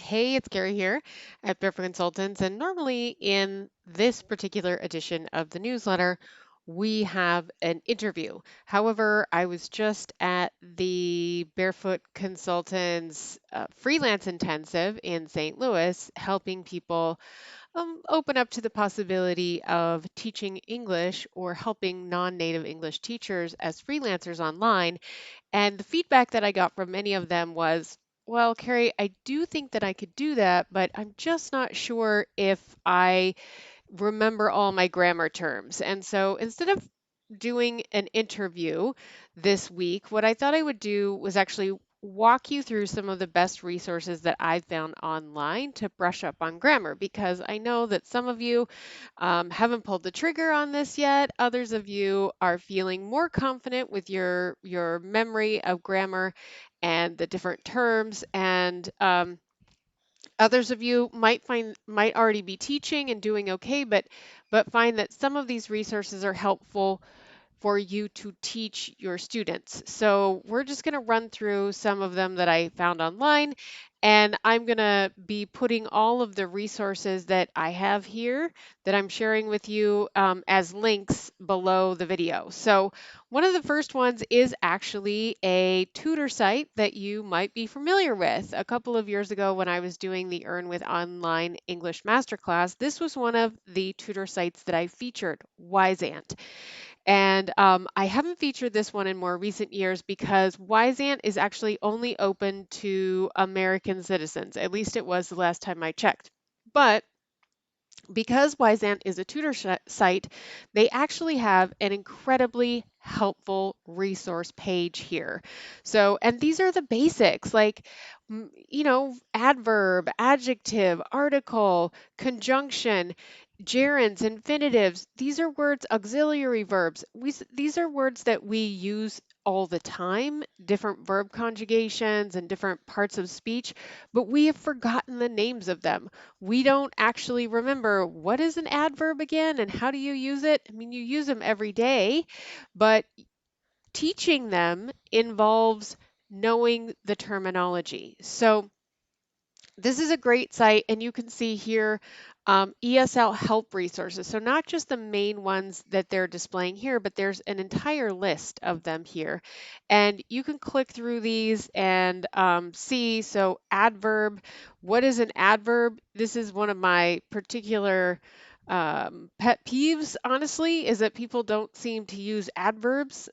Hey, it's Gary here at Barefoot Consultants, and normally in this particular edition of the newsletter, we have an interview. However, I was just at the Barefoot Consultants freelance intensive in St. Louis, helping people open up to the possibility of teaching English or helping non-native English teachers as freelancers online. And the feedback that I got from many of them was, well, Carrie, I do think that I could do that, but I'm just not sure if I remember all my grammar terms. And so instead of doing an interview this week, what I thought I would do was actually walk you through some of the best resources that I've found online to brush up on grammar because I know that some of you haven't pulled the trigger on this yet. Others of you are feeling more confident with your memory of grammar and the different terms and others of you might already be teaching and doing okay, but find that some of these resources are helpful for you to teach your students. So we're just going to run through some of them that I found online, and I'm going to be putting all of the resources that I have here that I'm sharing with you as links below the video. So one of the first ones is actually a tutor site that you might be familiar with. A couple of years ago when I was doing the Earn with Online English Masterclass, this was one of the tutor sites that I featured, Wiseand. And I haven't featured this one in more recent years because Wiseand is actually only open to American citizens. At least it was the last time I checked. But because Wiseand is a tutor site, they actually have an incredibly helpful resource page here. So, and these are the basics like, adverb, adjective, article, conjunction, gerunds, infinitives. These are words, auxiliary verbs. These are words that we use all the time, different verb conjugations and different parts of speech, but we have forgotten the names of them. We don't actually remember what is an adverb again and how do you use it? I mean, you use them every day, but teaching them involves knowing the terminology. So this is a great site, and you can see here ESL help resources. So not just the main ones that they're displaying here, but there's an entire list of them here. And you can click through these and see, so adverb, what is an adverb? This is one of my particular pet peeves, honestly, is that people don't seem to use adverbs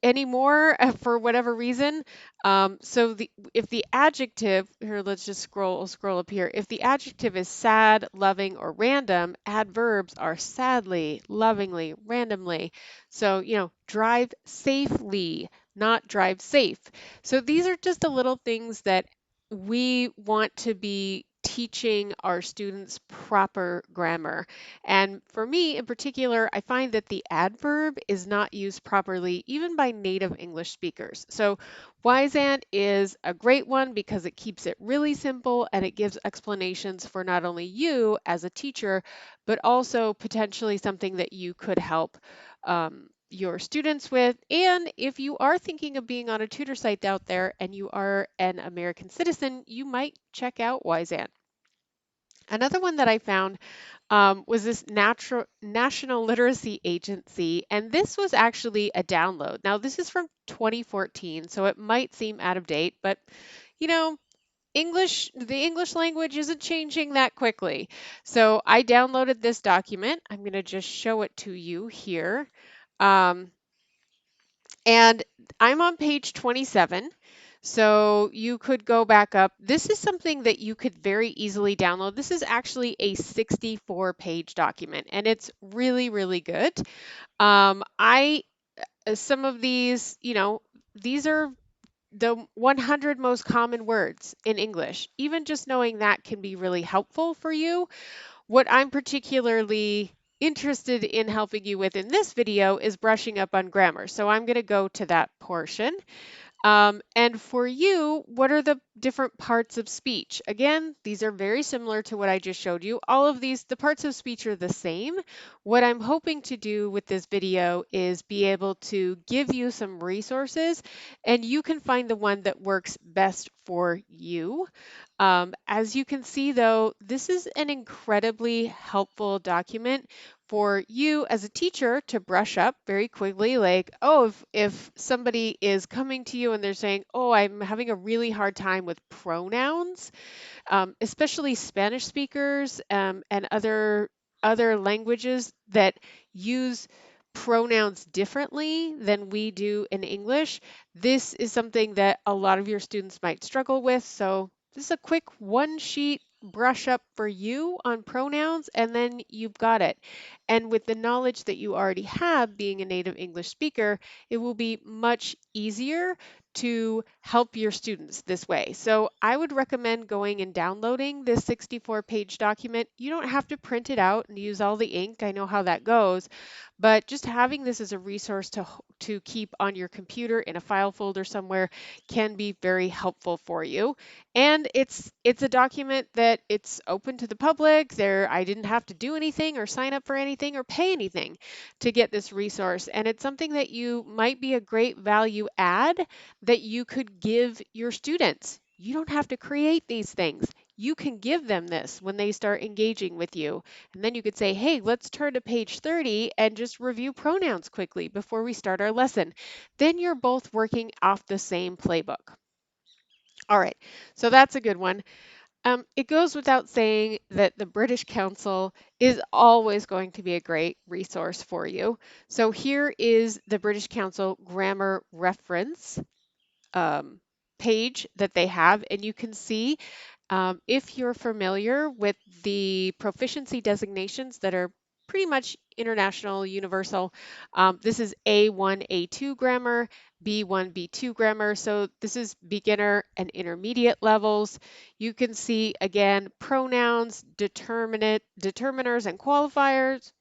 anymore for whatever reason. If the adjective here, let's just scroll up here. If the adjective is sad, loving, or random, adverbs are sadly, lovingly, randomly. So, drive safely, not drive safe. So these are just the little things that we want to be teaching our students proper grammar. And for me in particular, I find that the adverb is not used properly even by native English speakers. So Wiseand is a great one because it keeps it really simple and it gives explanations for not only you as a teacher, but also potentially something that you could help your students with. And if you are thinking of being on a tutor site out there and you are an American citizen, you might check out Wiseand. Another one that I found was this National Literacy Agency, and this was actually a download. Now, this is from 2014, so it might seem out of date, but you know, the English language isn't changing that quickly. So I downloaded this document. I'm going to just show it to you here. Um, and I'm on page 27. So you could go back up. This is something that you could very easily download. This is actually a 64-page document, and it's really, really good. I Some of these, these are the 100 most common words in English. Even just knowing that can be really helpful for you. What I'm particularly interested in helping you with in this video is brushing up on grammar. So I'm going to go to that portion. And for you, what are the different parts of speech? Again, these are very similar to what I just showed you. All of these, the parts of speech are the same. What I'm hoping to do with this video is be able to give you some resources and you can find the one that works best for you. As you can see though, this is an incredibly helpful document for you as a teacher to brush up very quickly, like, oh, if somebody is coming to you and they're saying, oh, I'm having a really hard time with pronouns, especially Spanish speakers and other languages that use pronouns differently than we do in English. This is something that a lot of your students might struggle with. So this is a quick one sheet brush up for you on pronouns, and then you've got it. And with the knowledge that you already have being a native English speaker, it will be much easier to help your students this way. So I would recommend going and downloading this 64-page document. You don't have to print it out and use all the ink. I know how that goes, but just having this as a resource to keep on your computer in a file folder somewhere can be very helpful for you. And it's a document that it's open to the public. I didn't have to do anything or sign up for anything or pay anything to get this resource. And it's something that you might be a great value add that you could give your students. You don't have to create these things. You can give them this when they start engaging with you. And then you could say, hey, let's turn to page 30 and just review pronouns quickly before we start our lesson. Then you're both working off the same playbook. All right, so that's a good one. It goes without saying that the British Council is always going to be a great resource for you. So here is the British Council grammar reference um, page that they have, and you can see if you're familiar with the proficiency designations that are pretty much international, universal, this is A1, A2 grammar, B1, B2 grammar. So this is beginner and intermediate levels. You can see again pronouns, determiners and quantifiers,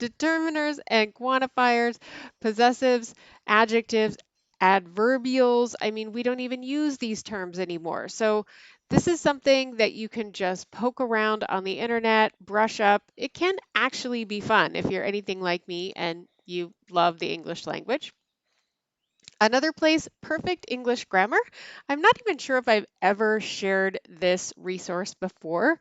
determiners and quantifiers, possessives, adjectives, adverbials. I mean, we don't even use these terms anymore. So this is something that you can just poke around on the internet, brush up. It can actually be fun if you're anything like me and you love the English language. Another place, Perfect English Grammar. I'm not even sure if I've ever shared this resource before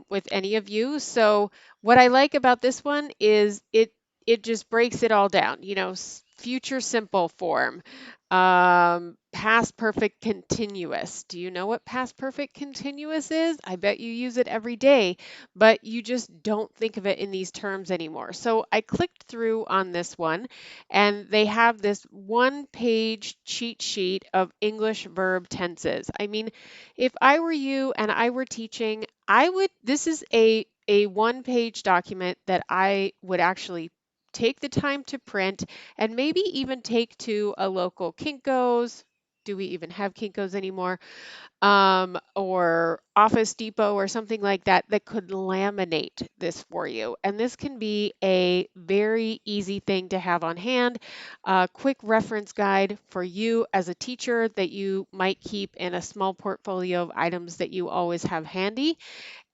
with any of you. So what I like about this one is it just breaks it all down. You know, future simple form, past perfect continuous. Do you know what past perfect continuous is? I bet you use it every day, but you just don't think of it in these terms anymore. So I clicked through on this one and they have this one-page cheat sheet of English verb tenses. I mean, if I were you and I were teaching, this is a one-page document that I would actually take the time to print and maybe even take to a local Kinko's. Do we even have Kinko's anymore? Or Office Depot or something like that that could laminate this for you. And this can be a very easy thing to have on hand, a quick reference guide for you as a teacher that you might keep in a small portfolio of items that you always have handy.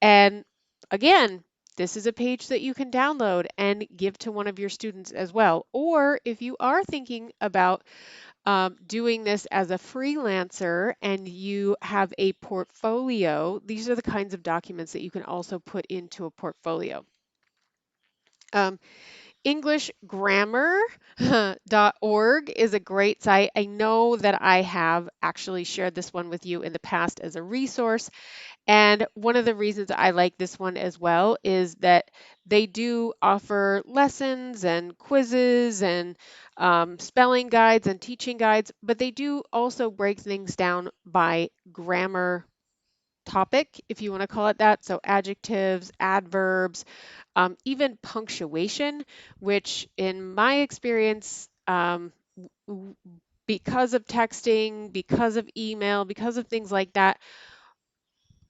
And again, this is a page that you can download and give to one of your students as well. Or if you are thinking about doing this as a freelancer and you have a portfolio, these are the kinds of documents that you can also put into a portfolio. Um, EnglishGrammar.org is a great site. I know that I have actually shared this one with you in the past as a resource. And one of the reasons I like this one as well is that they do offer lessons and quizzes and spelling guides and teaching guides, but they do also break things down by grammar topic, if you want to call it that. So adjectives, adverbs, even punctuation, which in my experience, because of texting, because of email, because of things like that,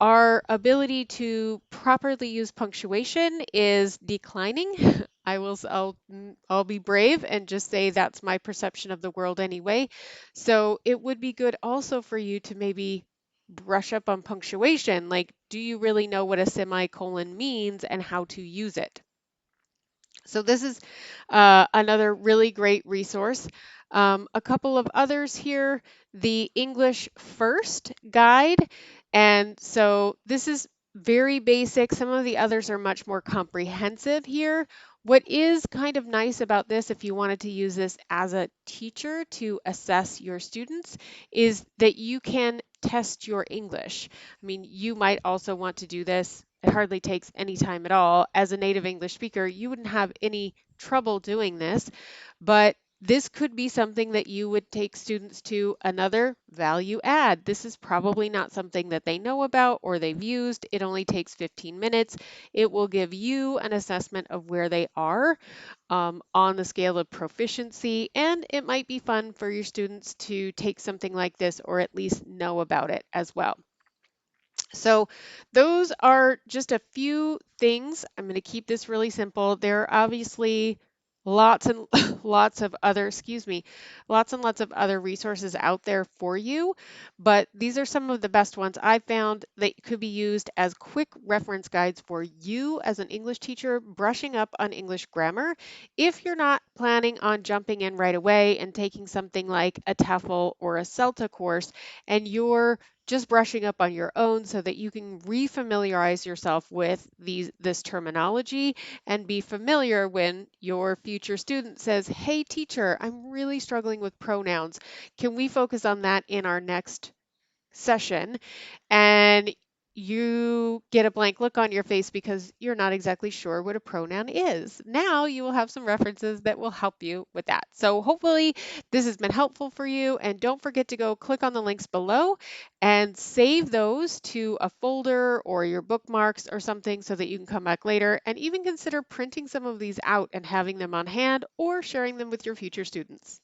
our ability to properly use punctuation is declining. I'll be brave and just say that's my perception of the world anyway. So it would be good also for you to maybe brush up on punctuation. Like, do you really know what a semicolon means and how to use it? So this is another really great resource. A couple of others here, the English First Guide. And so this is very basic. Some of the others are much more comprehensive here. What is kind of nice about this, if you wanted to use this as a teacher to assess your students, is that you can test your English. I mean, you might also want to do this. It hardly takes any time at all. As a native English speaker, you wouldn't have any trouble doing this, but this could be something that you would take students to another value add. This is probably not something that they know about or they've used. It only takes 15 minutes. It will give you an assessment of where they are on the scale of proficiency, and it might be fun for your students to take something like this or at least know about it as well. So those are just a few things. I'm going to keep this really simple. There are obviously lots and lots of other, excuse me, lots and lots of other resources out there for you, but these are some of the best ones I've found that could be used as quick reference guides for you as an English teacher brushing up on English grammar. If you're not planning on jumping in right away and taking something like a TEFL or a CELTA course, and you're just brushing up on your own so that you can refamiliarize yourself with this terminology and be familiar when your future student says, "Hey teacher, I'm really struggling with pronouns. Can we focus on that in our next session?" And you get a blank look on your face because you're not exactly sure what a pronoun is. Now you will have some references that will help you with that. So hopefully this has been helpful for you, and don't forget to go click on the links below and save those to a folder or your bookmarks or something so that you can come back later, and even consider printing some of these out and having them on hand or sharing them with your future students.